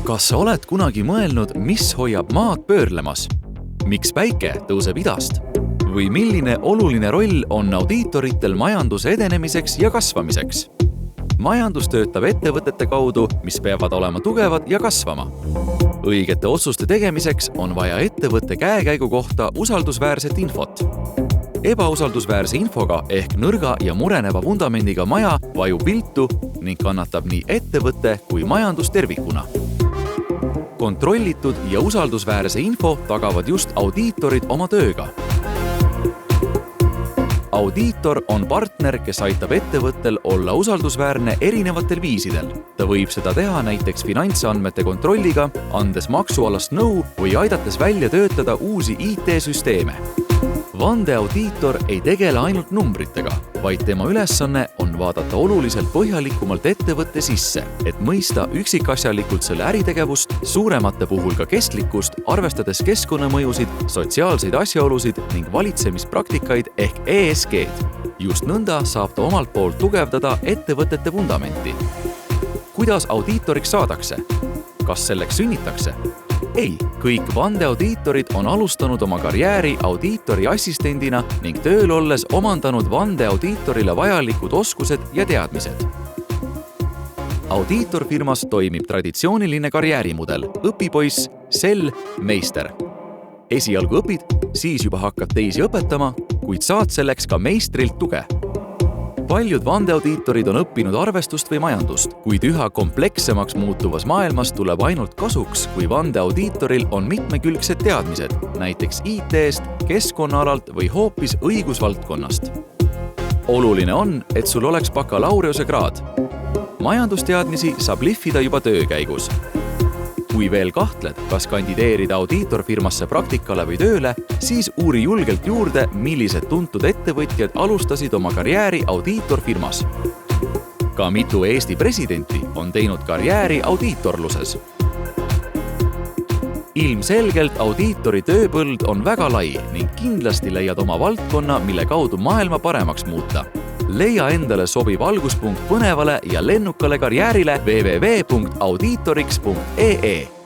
Kas sa oled kunagi mõelnud, mis hoiab maad pöörlemas? Miks päike tõuseb idast? Või milline oluline roll on audiitoritel majanduse edenemiseks ja kasvamiseks? Majandus töötab ettevõtete kaudu, mis peavad olema tugevad ja kasvama. Õigete otsuste tegemiseks on vaja ettevõtte käekäigu kohta usaldusväärset infot. Ebausaldusväärse infoga ehk nõrga ja mureneva vundamendiga maja vajub viltu ning kannatab nii ettevõte kui majandus tervikuna. Kontrollitud ja usaldusväärse info tagavad just audiitorid oma tööga. Audiitor on partner, kes aitab ettevõttel olla usaldusväärne erinevatel viisidel. Ta võib seda teha näiteks finantsandmete kontrolliga, andes maksualast nõu või aidates välja töötada uusi IT-süsteeme. Vandeaudiitor ei tegele ainult numbritega, vaid tema ülesanne on vaadata oluliselt põhjalikumalt ettevõtte sisse, et mõista üksikasjalikult selle äritegevust, suuremate puhul ka kestlikkust, arvestades keskkonnamõjusid, sotsiaalseid asjaolusid ning valitsemispraktikaid ehk ESG-d. Just nõnda saab ta omalt poolt tugevdada ettevõtete vundamenti. Kuidas audiitoriks saadakse? Kas selleks sünnitakse? Ei, kõik vandeaudiitorid on alustanud oma karjääri audiitori assistendina ning tööl olles omandanud vandeaudiitorile vajalikud oskused ja teadmised. Audiitorfirmas toimib traditsiooniline karjäärimudel õpipoiss, sell, meister. Esialgu õpid, siis juba hakkad teisi õpetama, kuid saad selleks ka meistrilt tuge. Paljud vandeaudiitorid on õppinud arvestust või majandust, kuid üha komplekssemaks muutuvas maailmas tuleb ainult kasuks, kui vandeaudiitoril on mitmekülgsed teadmised, näiteks IT-st, keskkonnaalalt või hoopis õigusvaldkonnast. Oluline on, et sul oleks bakalaureuse kraad. Majandusteadmisi saab lihvida juba töö käigus. Kui veel kahtled, kas kandideerida audiitorfirmasse praktikale või tööle, siis uuri julgelt juurde, millised tuntud ettevõtjad alustasid oma karjääri audiitorfirmas. Ka mitu Eesti presidenti on teinud karjääri audiitorluses. Ilmselgelt audiitori tööpõld on väga lai ning kindlasti leiad oma valdkonna, mille kaudu maailma paremaks muuta. Leia endale sobiv alguspunkt põnevale ja lennukale karjäärile www.audiitoriks.ee